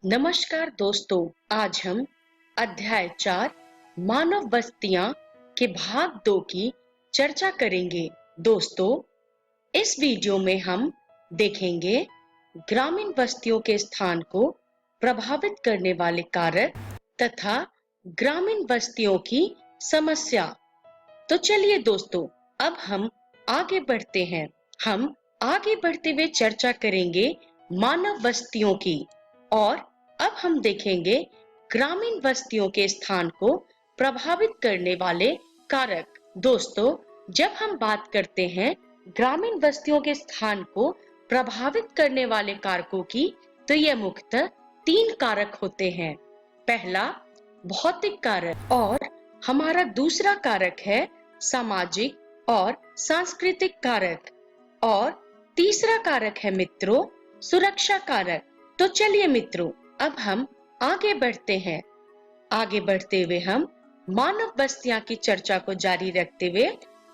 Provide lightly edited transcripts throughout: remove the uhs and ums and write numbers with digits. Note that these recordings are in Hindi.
नमस्कार दोस्तों, आज हम अध्याय 4 मानव बस्तियां के भाग 2 की चर्चा करेंगे। दोस्तों, इस वीडियो में हम देखेंगे ग्रामीण बस्तियों के स्थान को प्रभावित करने वाले कारक तथा ग्रामीण बस्तियों की समस्या। तो चलिए दोस्तों, अब हम आगे बढ़ते हैं। हम आगे बढ़ते हुए चर्चा करेंगे मानव बस्तियों की और अब हम देखेंगे ग्रामीण बस्तियों के स्थान को प्रभावित करने वाले कारक। दोस्तों, जब हम बात करते हैं ग्रामीण बस्तियों के स्थान को प्रभावित करने वाले कारकों की, तो यह मुख्यतः 3 कारक होते हैं। पहला भौतिक कारक और हमारा दूसरा कारक है सामाजिक और सांस्कृतिक कारक और तीसरा कारक है मित्रों सुरक्षा कारक। तो चलिए मित्रों, अब हम आगे बढ़ते हैं। आगे बढ़ते हुए हम मानव बस्तियां की चर्चा को जारी रखते हुए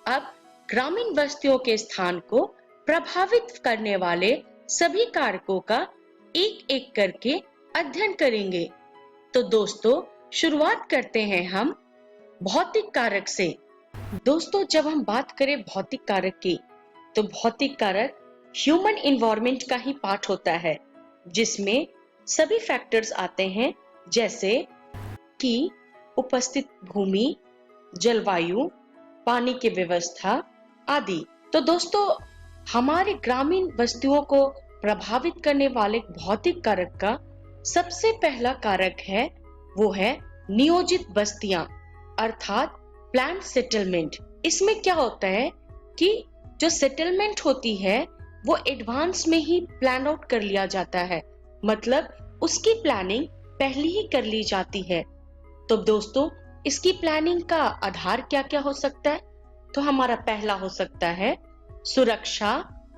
अब ग्रामीण बस्तियों के स्थान को प्रभावित करने वाले सभी कारकों का एक एक करके अध्ययन करेंगे। तो दोस्तों, शुरुआत करते हैं हम भौतिक कारक से। दोस्तों, जब हम बात करें भौतिक कारक की, तो भौतिक कारक ह्यूमन एनवायरनमेंट का ही पार्ट होता है, जिसमें सभी फैक्टर्स आते हैं, जैसे कि उपस्थित भूमि, जलवायु, पानी की व्यवस्था आदि। तो दोस्तों, हमारे ग्रामीण बस्तियों को प्रभावित करने वाले भौतिक कारक का सबसे पहला कारक है, वो है नियोजित बस्तियां अर्थात प्लान सेटलमेंट। इसमें क्या होता है कि जो सेटलमेंट होती है वो एडवांस में ही प्लान आउट कर लिया जाता है, मतलब उसकी प्लानिंग पहले ही कर ली जाती है। तो दोस्तों, इसकी प्लानिंग का आधार क्या क्या हो सकता है? तो हमारा पहला हो सकता है सुरक्षा,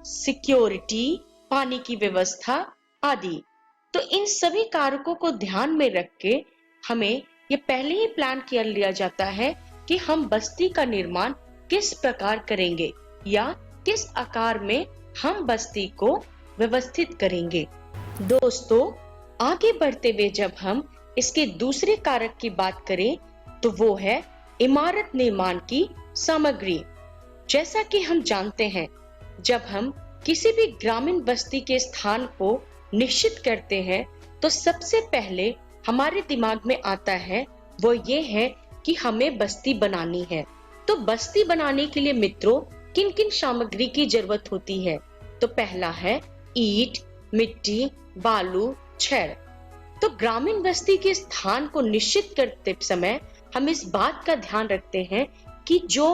सिक्योरिटी, पानी की व्यवस्था आदि। तो इन सभी कारकों को ध्यान में रख के हमें ये पहले ही प्लान कर लिया जाता है कि हम बस्ती का निर्माण किस प्रकार करेंगे या किस आकार में हम बस्ती को व्यवस्थित करेंगे। दोस्तों, आगे बढ़ते हुए जब हम इसके दूसरे कारक की बात करें, तो वो है इमारत निर्माण की सामग्री। जैसा कि हम जानते हैं, जब हम किसी भी ग्रामीण बस्ती के स्थान को निश्चित करते हैं, तो सबसे पहले हमारे दिमाग में आता है वो ये है कि हमें बस्ती बनानी है। तो बस्ती बनाने के लिए मित्रों किन किन सामग्री की जरूरत होती है? तो पहला है ईंट, मिट्टी, बालू, छड़। तो ग्रामीण बस्ती के स्थान को निश्चित करते समय हम इस बात का ध्यान रखते हैं कि जो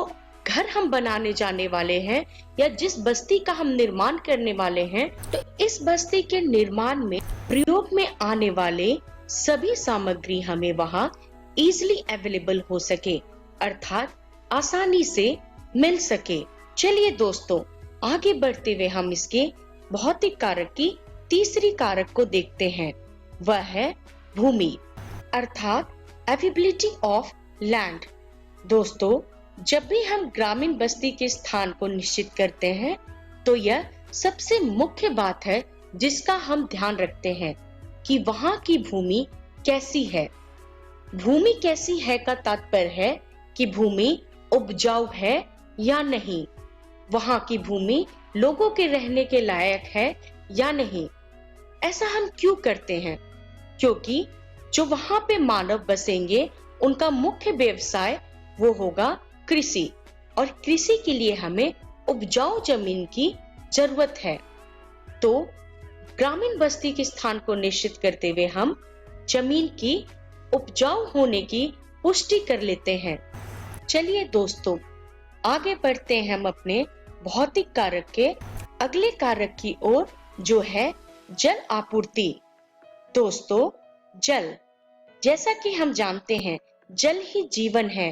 घर हम बनाने जाने वाले हैं या जिस बस्ती का हम निर्माण करने वाले हैं, तो इस बस्ती के निर्माण में प्रयोग में आने वाले सभी सामग्री हमें वहां इजीली अवेलेबल हो सके, अर्थात आसानी से मिल सके। चलिए दोस्तों, आगे बढ़ते हुए हम इसके भौतिक कारक की तीसरी कारक को देखते हैं। वह है भूमि अर्थात अवेलेबिलिटी ऑफ लैंड। दोस्तों, जब भी हम ग्रामीण बस्ती के स्थान को निश्चित करते हैं, तो यह सबसे मुख्य बात है जिसका हम ध्यान रखते हैं कि वहां की भूमि कैसी है। भूमि कैसी है का तात्पर्य है कि भूमि उपजाऊ है या नहीं, वहां की भूमि लोगों के रहने के लायक है या नहीं। ऐसा हम क्यों करते हैं? क्योंकि जो वहां पे मानव बसेंगे, उनका मुख्य व्यवसाय वो होगा कृषि, और कृषि के लिए हमें उपजाऊ जमीन की जरूरत है। तो ग्रामीण बस्ती के स्थान को निश्चित करते हुए हम जमीन की उपजाऊ होने की पुष्टि कर लेते हैं। चलिए दोस्तों, आगे बढ़ते हैं हम अपने भौतिक कारक के अगले कारक की ओर, जो है जल आपूर्ति। दोस्तों, जल, जैसा कि हम जानते हैं, जल ही जीवन है।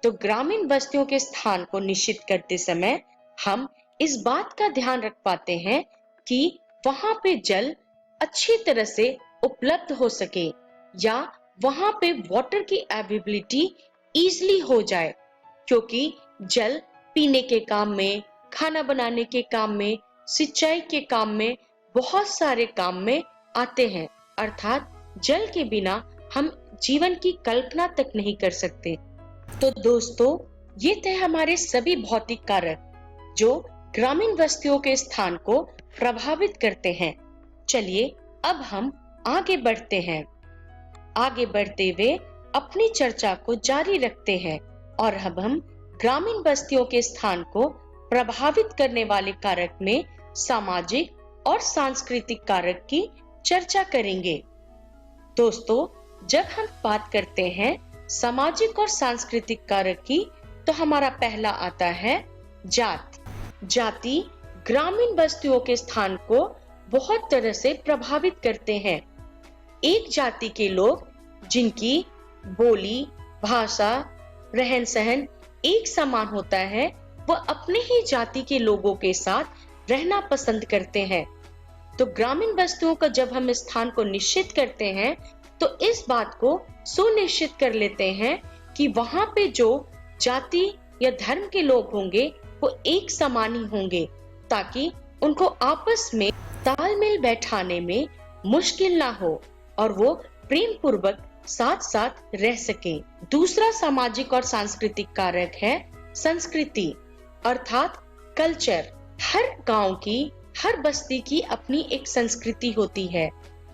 तो ग्रामीण बस्तियों के स्थान को निश्चित करते समय हम इस बात का ध्यान रख पाते हैं कि वहां पे जल अच्छी तरह से उपलब्ध हो सके या वहां पे वाटर की अवेलेबिलिटी इजीली हो जाए, क्योंकि जल पीने के काम में, खाना बनाने के काम में, सिंचाई के काम में, बहुत सारे काम में आते हैं, अर्थात जल के बिना हम जीवन की कल्पना तक नहीं कर सकते। तो दोस्तों, ये थे हमारे सभी भौतिक कारक जो ग्रामीण बस्तियों के स्थान को प्रभावित करते हैं। चलिए अब हम आगे बढ़ते हैं। आगे बढ़ते हुए अपनी चर्चा को जारी रखते हैं और अब हम ग्रामीण बस्तियों के स्थान को प्रभावित करने वाले कारक में सामाजिक और सांस्कृतिक कारक की चर्चा करेंगे। दोस्तों, जब हम बात करते हैं सामाजिक और सांस्कृतिक कारक की, तो हमारा पहला आता है जाति। जाति ग्रामीण बस्तियों के स्थान को बहुत तरह से प्रभावित करते हैं। एक जाति के लोग जिनकी बोली, भाषा, रहन सहन एक समान होता है, वह अपने ही जाति के लोगों के साथ रहना पसंद करते हैं। तो ग्रामीण बस्तियों का जब हम स्थान को निश्चित करते हैं, तो इस बात को सुनिश्चित कर लेते हैं कि वहां पे जो जाति या धर्म के लोग होंगे वो एक समान ही होंगे, ताकि उनको आपस में तालमेल बैठाने में मुश्किल ना हो और वो प्रेम पूर्वक साथ साथ रह सके। दूसरा सामाजिक और सांस्कृतिक कारक है संस्कृति अर्थात कल्चर। हर गांव की, हर बस्ती की अपनी एक संस्कृति होती है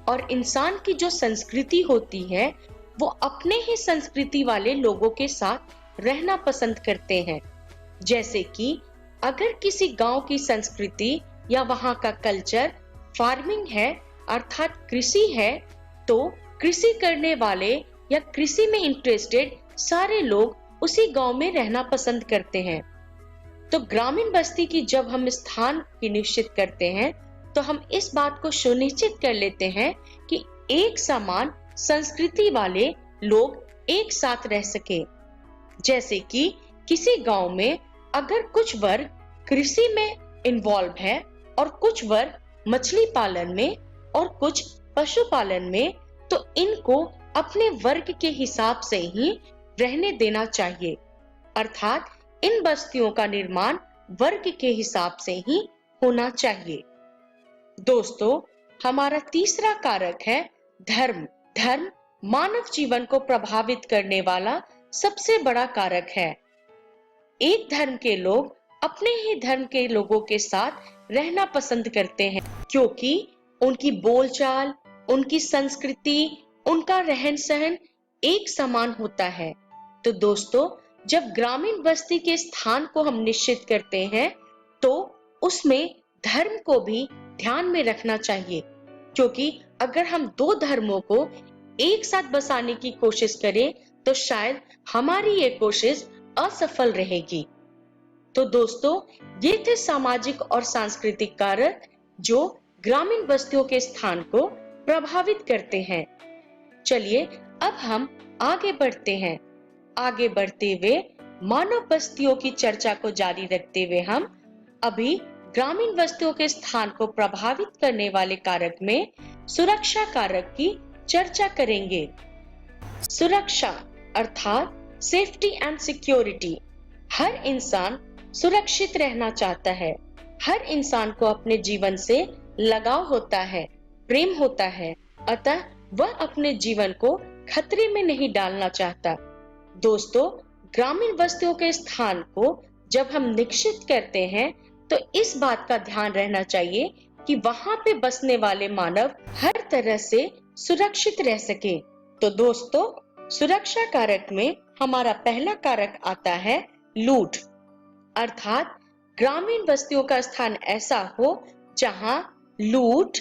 और इंसान की जो संस्कृति होती है वो अपने ही संस्कृति वाले लोगों के साथ रहना पसंद करते हैं। जैसे कि अगर किसी गांव की संस्कृति या वहां का कल्चर फार्मिंग है अर्थात कृषि है, तो कृषि करने वाले या कृषि में इंटरेस्टेड सारे लोग उसी गांव में रहना पसंद करते हैं। तो ग्रामीण बस्ती की जब हम स्थान की निश्चित करते हैं, तो हम इस बात को सुनिश्चित कर लेते हैं कि एक समान संस्कृति वाले लोग एक साथ रह सके। जैसे कि किसी गांव में अगर कुछ वर्ग कृषि में इन्वॉल्व है और कुछ वर्ग मछली पालन में और कुछ पशुपालन में, तो इनको अपने वर्ग के हिसाब से ही रहने देना चाहिए। अर्थात इन बस्तियों का निर्माण वर्ग के हिसाब से ही होना चाहिए। दोस्तों, हमारा तीसरा कारक है धर्म। धर्म मानव जीवन को प्रभावित करने वाला सबसे बड़ा कारक है। एक धर्म के लोग अपने ही धर्म के लोगों के साथ रहना पसंद करते हैं, क्योंकि उनकी बोलचाल, उनकी संस्कृति, उनका रहन सहन एक समान होता है। तो दोस्तों, जब ग्रामीण बस्ती के स्थान को हम निश्चित करते हैं, तो उसमें धर्म को भी ध्यान में रखना चाहिए, क्योंकि अगर हम दो धर्मों को एक साथ बसाने की कोशिश करें, तो शायद हमारी ये कोशिश असफल रहेगी। तो दोस्तों, ये थे सामाजिक और सांस्कृतिक कारक जो ग्रामीण बस्तियों के स्थान को प्रभावित करते हैं। चलिए अब हम आगे बढ़ते हैं। आगे बढ़ते हुए मानव बस्तियों की चर्चा को जारी रखते हुए हम अभी ग्रामीण बस्तियों के स्थान को प्रभावित करने वाले कारक में सुरक्षा कारक की चर्चा करेंगे। सुरक्षा अर्थात सेफ्टी एंड सिक्योरिटी। हर इंसान सुरक्षित रहना चाहता है। हर इंसान को अपने जीवन से लगाव होता है, प्रेम होता है, अतः वह अपने जीवन को खतरे में नहीं डालना चाहता। दोस्तों, ग्रामीण बस्तियों के स्थान को जब हम निश्चित करते हैं, तो इस बात का ध्यान रहना चाहिए कि वहां पे बसने वाले मानव हर तरह से सुरक्षित रह सके। तो दोस्तों, सुरक्षा कारक में हमारा पहला कारक आता है लूट। अर्थात ग्रामीण बस्तियों का स्थान ऐसा हो जहां लूट,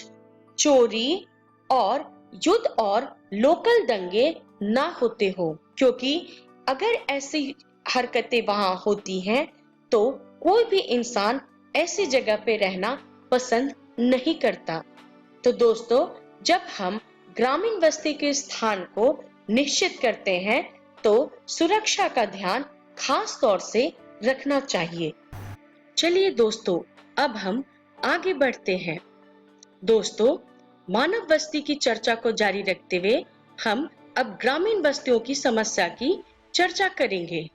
चोरी और युद्ध और लोकल दंगे ना होते हो, क्योंकि अगर ऐसी हरकतें वहां होती हैं, तो कोई भी इंसान ऐसी जगह पे रहना पसंद नहीं करता। तो दोस्तों, जब हम ग्रामीण बस्ती के स्थान को निश्चित करते हैं, तो सुरक्षा का ध्यान खास तौर से रखना चाहिए। चलिए दोस्तों, अब हम आगे बढ़ते हैं। दोस्तों, मानव बस्ती की चर्चा को जारी रखते हुए हम अब ग्रामीण बस्तियों की समस्या की चर्चा करेंगे।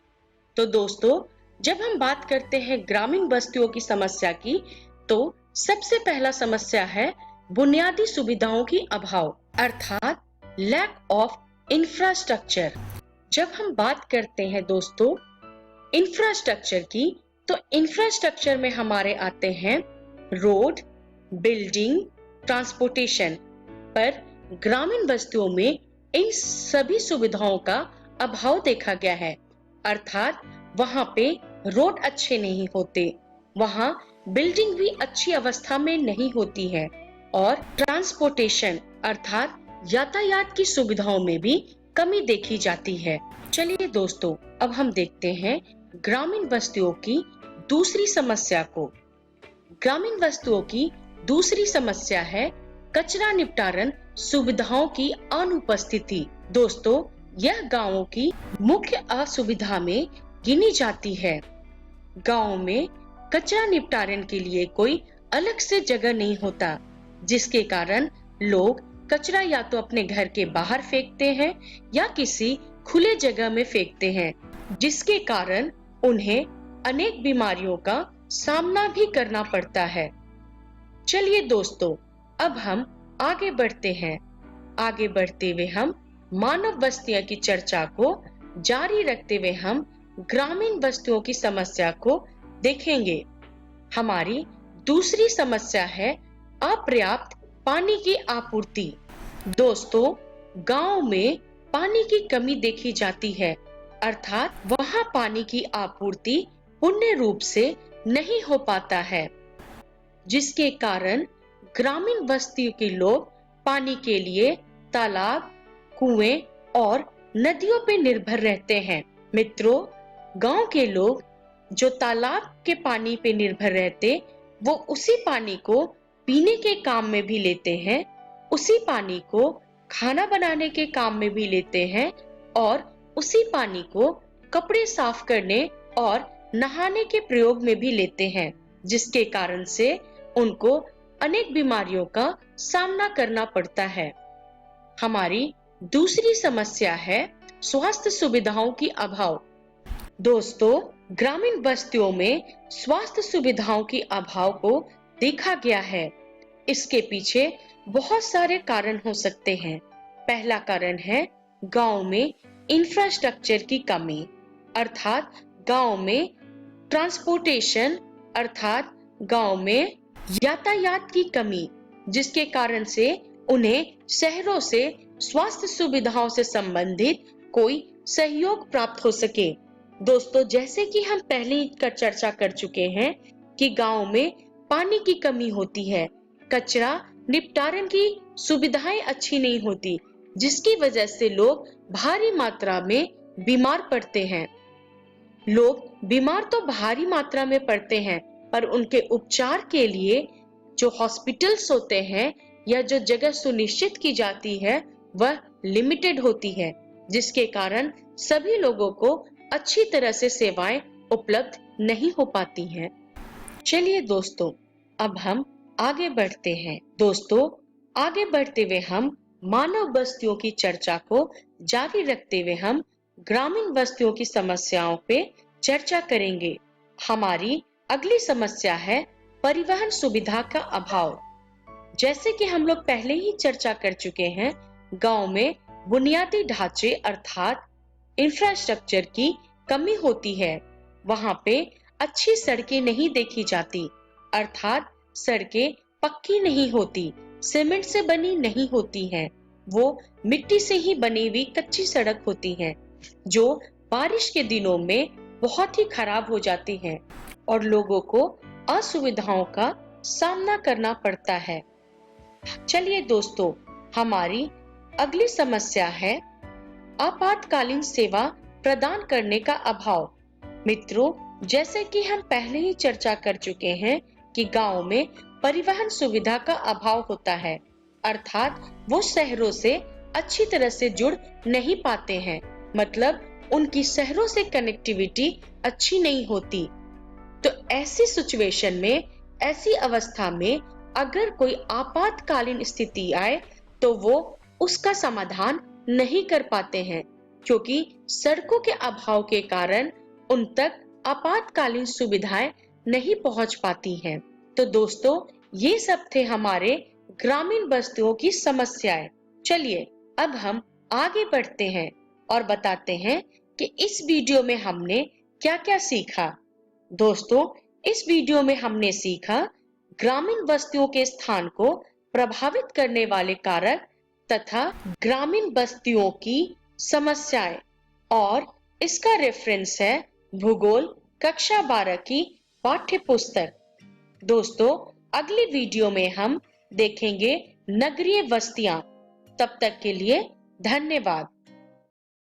तो दोस्तों, जब हम बात करते हैं ग्रामीण बस्तियों की समस्या की, तो सबसे पहला समस्या है बुनियादी सुविधाओं की अभाव। अर्थात लैक ऑफ इंफ्रास्ट्रक्चर। जब हम बात करते हैं दोस्तों इंफ्रास्ट्रक्चर की, तो इंफ्रास्ट्रक्चर में हमारे आते हैं रोड, बिल्डिंग, ट्रांसपोर्टेशन। पर ग्रामीण बस्तियों में इन सभी सुविधाओं का अभाव देखा गया है। अर्थात वहां पे रोड अच्छे नहीं होते, वहां बिल्डिंग भी अच्छी अवस्था में नहीं होती है और ट्रांसपोर्टेशन अर्थात यातायात की सुविधाओं में भी कमी देखी जाती है। चलिए दोस्तों, अब हम देखते हैं ग्रामीण बस्तियों की दूसरी समस्या को। ग्रामीण बस्तियों की दूसरी समस्या है कचरा निपटारण सुविधाओं की अनुपस्थिति। दोस्तों, यह गांवों की मुख्य असुविधा में गिनी जाती है। गांव में कचरा निपटारण के लिए कोई अलग से जगह नहीं होता, जिसके कारण लोग कचरा या तो अपने घर के बाहर फेंकते हैं या किसी खुले जगह में फेंकते हैं, जिसके कारण उन्हें अनेक बीमारियों का सामना भी करना पड़ता है। चलिए दोस्तों, अब हम आगे बढ़ते हैं। आगे बढ़ते हुए हम मानव बस्तियों की चर्चा को जारी रखते हुए हम ग्रामीण बस्तियों की समस्या को देखेंगे। हमारी दूसरी समस्या है अपर्याप्त पानी की आपूर्ति। दोस्तों, गांव में पानी की कमी देखी जाती है, अर्थात वहां पानी की आपूर्ति पूर्ण रूप से नहीं हो पाता है, जिसके कारण ग्रामीण बस्तियों के लोग पानी के लिए तालाब, कुएं और नदियों पर निर्भर रहते हैं। मित्रों, गांव के लोग जो तालाब के पानी पे निर्भर रहते, वो उसी पानी को पीने के काम में भी लेते हैं, उसी पानी को खाना बनाने के काम में भी लेते हैं और उसी पानी को कपड़े साफ करने और नहाने के प्रयोग में भी लेते हैं, जिसके कारण से उनको अनेक बीमारियों का सामना करना पड़ता है। हमारी दूसरी समस्या है स्वास्थ्य सुविधाओं की अभाव। दोस्तों, ग्रामीण बस्तियों में स्वास्थ्य सुविधाओं की अभाव को देखा गया है। इसके पीछे बहुत सारे कारण हो सकते हैं। पहला कारण है गांव में इंफ्रास्ट्रक्चर की कमी, अर्थात गांव में ट्रांसपोर्टेशन अर्थात गांव में यातायात की कमी, जिसके कारण से उन्हें शहरों से स्वास्थ्य सुविधाओं से संबंधित कोई सहयोग प्राप्त हो सके। दोस्तों, जैसे कि हम पहले ही चर्चा कर चुके हैं कि गांव में पानी की कमी होती है, कचरा निपटारण की सुविधाएं अच्छी नहीं होती, जिसकी वजह से लोग भारी मात्रा में बीमार पड़ते हैं। लोग बीमार तो भारी मात्रा में पड़ते हैं, पर उनके उपचार के लिए जो हॉस्पिटल्स होते हैं या जो जगह सुनिश्चित की जाती है वह लिमिटेड होती है, जिसके कारण सभी लोगों को अच्छी तरह से सेवाएं उपलब्ध नहीं हो पाती हैं। चलिए दोस्तों, अब हम आगे बढ़ते हैं। दोस्तों, आगे बढ़ते हुए हम मानव बस्तियों की चर्चा को जारी रखते हुए हम ग्रामीण बस्तियों की समस्याओं पे चर्चा करेंगे। हमारी अगली समस्या है परिवहन सुविधा का अभाव। जैसे कि हम लोग पहले ही चर्चा कर चुके हैं, गांव में बुनियादी ढांचे अर्थात इंफ्रास्ट्रक्चर की कमी होती है। वहां पे अच्छी सड़कें नहीं देखी जाती, अर्थात सड़कें पक्की नहीं होती, सीमेंट से बनी नहीं होती हैं, वो मिट्टी से ही बनी हुई कच्ची सड़क होती हैं, जो बारिश के दिनों में बहुत ही खराब हो जाती हैं और लोगों को असुविधाओं का सामना करना पड़ता है। चलिए दोस्तों, हमारी अगली समस्या है आपातकालीन सेवा प्रदान करने का अभाव। मित्रों, जैसे कि हम पहले ही चर्चा कर चुके हैं कि गांव में परिवहन सुविधा का अभाव होता है, अर्थात वो शहरों से अच्छी तरह से जुड़ नहीं पाते हैं, मतलब उनकी शहरों से कनेक्टिविटी अच्छी नहीं होती। तो ऐसी सिचुएशन में, ऐसी अवस्था में अगर कोई आपातकालीन स्थिति आए तो वो उसका समाधान नहीं कर पाते हैं, क्योंकि सड़कों के अभाव के कारण उन तक आपातकालीन सुविधाएं नहीं पहुंच पाती हैं। तो दोस्तों, ये सब थे हमारे ग्रामीण बस्तियों की समस्याएं। चलिए अब हम आगे बढ़ते हैं और बताते हैं कि इस वीडियो में हमने क्या-क्या सीखा। दोस्तों, इस वीडियो में हमने सीखा ग्रामीण बस्तियों के स्थान को प्रभावित करने वाले कारक तथा ग्रामीण बस्तियों की समस्याएं, और इसका रेफरेंस है भूगोल कक्षा 12 की पाठ्य पुस्तक। दोस्तों, अगली वीडियो में हम देखेंगे नगरीय बस्तियां। तब तक के लिए धन्यवाद।